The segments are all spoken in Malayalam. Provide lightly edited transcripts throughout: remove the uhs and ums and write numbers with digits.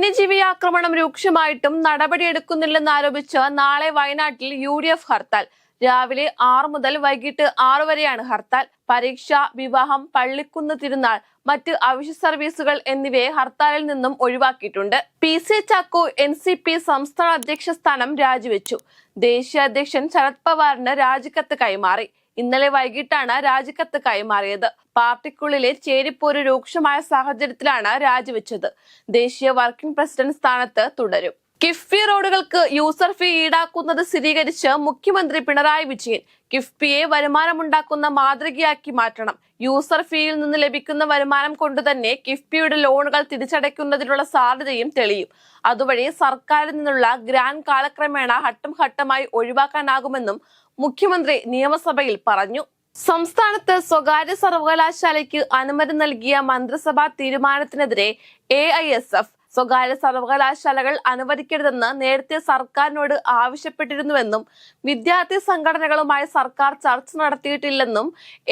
വന്യജീവി ആക്രമണം രൂക്ഷമായിട്ടും നടപടിയെടുക്കുന്നില്ലെന്നാരോപിച്ച് നാളെ വയനാട്ടിൽ UDF ഹർത്താൽ. രാവിലെ 6 മുതൽ വൈകിട്ട് 6 വരെയാണ് ഹർത്താൽ. പരീക്ഷ, വിവാഹം, പള്ളിക്കുന്ന് തിരുനാൾ, മറ്റ് അവശ്യ സർവീസുകൾ എന്നിവയെ ഹർത്താലിൽ നിന്നും ഒഴിവാക്കിയിട്ടുണ്ട്. PC ചാക്കോ NCP സംസ്ഥാന അധ്യക്ഷ സ്ഥാനം രാജിവെച്ചു. ദേശീയ അധ്യക്ഷൻ ശരത് പവാറിന് രാജിക്കത്ത് കൈമാറി. ഇന്നലെ വൈകിട്ടാണ് രാജിക്കത്ത് കൈമാറിയത്. പാർട്ടിക്കുള്ളിലെ ചേരിപ്പോര് രൂക്ഷമായ സാഹചര്യത്തിലാണ് രാജിവെച്ചത്. ദേശീയ വർക്കിംഗ് പ്രസിഡന്റ് സ്ഥാനത്ത് തുടരും. കിഫ്ബി റോഡുകൾക്ക് യൂസർ ഫീ ഈടാക്കുന്നത് സ്ഥിരീകരിച്ച് മുഖ്യമന്ത്രി പിണറായി വിജയൻ. കിഫ്ബിയെ വരുമാനമുണ്ടാക്കുന്ന മാതൃകയാക്കി മാറ്റണം. യൂസർ ഫീയിൽ നിന്ന് ലഭിക്കുന്ന വരുമാനം കൊണ്ടുതന്നെ കിഫ്ബിയുടെ ലോണുകൾ തിരിച്ചടയ്ക്കുന്നതിനുള്ള സാധ്യതയും തെളിയും. അതുവഴി സർക്കാരിൽ നിന്നുള്ള ഗ്രാന്റ് കാലക്രമേണ ഘട്ടം ഘട്ടമായി ഒഴിവാക്കാനാകുമെന്നും മുഖ്യമന്ത്രി നിയമസഭയിൽ പറഞ്ഞു. സംസ്ഥാനത്ത് സ്വകാര്യ സർവകലാശാലയ്ക്ക് അനുമതി നൽകിയ മന്ത്രിസഭാ തീരുമാനത്തിനെതിരെ AISF സ്വകാര്യ സർവകലാശാലകൾ അനുവദിക്കരുതെന്ന് നേരത്തെ സർക്കാരിനോട് ആവശ്യപ്പെട്ടിരുന്നുവെന്നും വിദ്യാർത്ഥി സംഘടനകളുമായി സർക്കാർ ചർച്ച നടത്തിയിട്ടില്ലെന്നും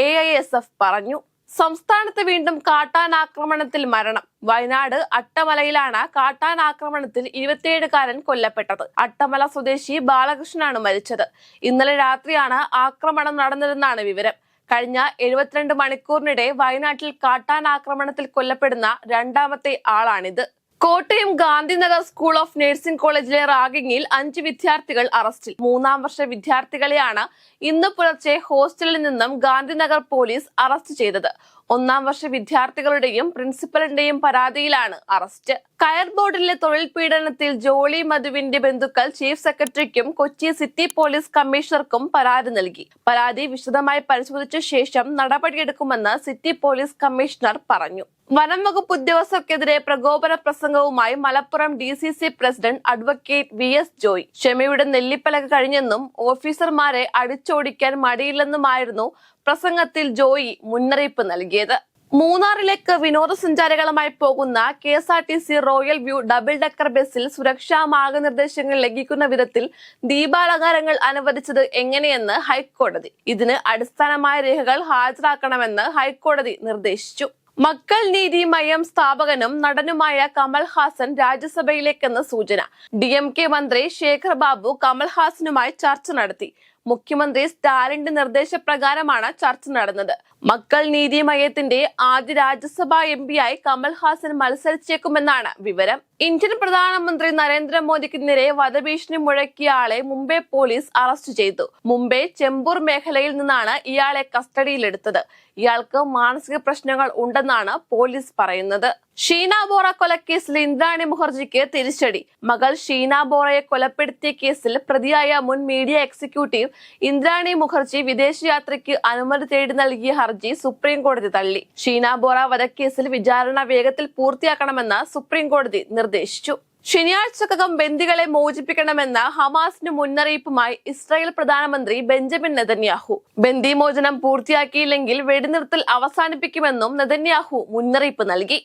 AISF പറഞ്ഞു. സംസ്ഥാനത്ത് വീണ്ടും കാട്ടാനാക്രമണത്തിൽ മരണം. വയനാട് അട്ടമലയിലാണ് കാട്ടാനാക്രമണത്തിൽ 27കാരൻ കൊല്ലപ്പെട്ടത്. അട്ടമല സ്വദേശി ബാലകൃഷ്ണനാണ് മരിച്ചത്. ഇന്നലെ രാത്രിയാണ് ആക്രമണം നടന്നതെന്നാണ് വിവരം. കഴിഞ്ഞ 72 മണിക്കൂറിനിടെ വയനാട്ടിൽ കാട്ടാനാക്രമണത്തിൽ കൊല്ലപ്പെടുന്ന രണ്ടാമത്തെ ആളാണിത്. Kottayam Gandhinagar school of nursing കോളേജിലെ റാഗിങ്ങിൽ 5 വിദ്യാർത്ഥികൾ അറസ്റ്റിൽ. 3ാം വർഷ വിദ്യാർത്ഥികളെയാണ് ഇന്ന് പുലർച്ചെ ഹോസ്റ്റലിൽ നിന്നും ഗാന്ധിനഗർ പോലീസ് അറസ്റ്റ് ചെയ്തത്. 1ാം വർഷ വിദ്യാർത്ഥികളുടെയും പ്രിൻസിപ്പലിന്റെയും പരാതിയിലാണ് അറസ്റ്റ്. കയർ ബോർഡിലെ തൊഴിൽ പീഡനത്തിൽ ജോളി മധുവിന്റെ ബന്ധുക്കൾ ചീഫ് സെക്രട്ടറിക്കും കൊച്ചി സിറ്റി പോലീസ് കമ്മീഷണർക്കും പരാതി നൽകി. പരാതി വിശദമായി പരിശോധിച്ച ശേഷം നടപടിയെടുക്കുമെന്ന് സിറ്റി പോലീസ് കമ്മീഷണർ പറഞ്ഞു. വനം വകുപ്പ് ഉദ്യോഗസ്ഥർക്കെതിരെ പ്രകോപന പ്രസംഗവുമായി Malappuram DCC president advocate VS Joy. ക്ഷമയുടെ നെല്ലിപ്പലക കഴിഞ്ഞെന്നും ഓഫീസർമാരെ അടിച്ചോടിക്കാൻ മടിയില്ലെന്നുമായിരുന്നു പ്രസംഗത്തിൽ ജോയി മുന്നറിയിപ്പ് നൽകിയത്. മൂന്നാറിലേക്ക് വിനോദസഞ്ചാരികളുമായി പോകുന്ന KSRTC royal view double decker ബസ്സിൽ സുരക്ഷാ മാർഗനിർദ്ദേശങ്ങൾ ലംഘിക്കുന്ന വിധത്തിൽ ദീപാലങ്കാരങ്ങൾ അനുവദിച്ചത് എങ്ങനെയെന്ന് ഹൈക്കോടതി. ഇതിന് അടിസ്ഥാനമായ രേഖകൾ ഹാജരാക്കണമെന്ന് ഹൈക്കോടതി നിർദ്ദേശിച്ചു. മക്കൾ നീതി മയ്യം സ്ഥാപകനും നടനുമായ കമൽഹാസൻ രാജ്യസഭയിലേക്കെന്ന് സൂചന. DMK മന്ത്രി ശേഖർ ബാബു കമൽഹാസനുമായി ചർച്ച നടത്തി. മുഖ്യമന്ത്രി സ്റ്റാലിന്റെ നിർദ്ദേശപ്രകാരമാണ് ചർച്ച നടന്നത്. മക്കൾ നീതി മയ്യത്തിന്റെ ആദ്യ രാജ്യസഭാ MP-യായി കമൽഹാസൻ മത്സരിച്ചേക്കുമെന്നാണ് വിവരം. ഇന്ത്യൻ പ്രധാനമന്ത്രി നരേന്ദ്രമോദിക്ക് നേരെ വധഭീഷണി മുഴക്കിയ ആളെ മുംബൈ പോലീസ് അറസ്റ്റ് ചെയ്തു. മുംബൈ ചെമ്പൂർ മേഖലയിൽ നിന്നാണ് ഇയാളെ കസ്റ്റഡിയിലെടുത്തത്. ഇയാൾക്ക് മാനസിക പ്രശ്നങ്ങൾ ഉണ്ടെന്നാണ് പോലീസ് പറയുന്നത്. ഷീന ബോറ കൊലക്കേസിൽ ഇന്ദ്രാണി മുഖർജിക്ക് തിരിച്ചടി. മകൾ ഷീന ബോറയെ കൊലപ്പെടുത്തിയ കേസിൽ പ്രതിയായ മുൻ മീഡിയ എക്സിക്യൂട്ടീവ് ഇന്ദ്രാണി മുഖർജി വിദേശയാത്രയ്ക്ക് അനുമതി തേടി നൽകിയ ഹർജി സുപ്രീം കോടതി തള്ളി. ഷീന ബോറ വധക്കേസിൽ വിചാരണ വേഗത്തിൽ പൂർത്തിയാക്കണമെന്ന് സുപ്രീം കോടതി നിർദ്ദേശിച്ചു. ശനിയാഴ്ചക്കകം ബന്ദികളെ മോചിപ്പിക്കണമെന്ന ഹമാസിന് മുന്നറിയിപ്പുമായി ഇസ്രായേൽ പ്രധാനമന്ത്രി ബെഞ്ചമിൻ നെതന്യാഹു. ബന്ദി മോചനം പൂർത്തിയാക്കിയില്ലെങ്കിൽ വെടിനിർത്തൽ അവസാനിപ്പിക്കുമെന്നും നെതന്യാഹു മുന്നറിയിപ്പ് നൽകി.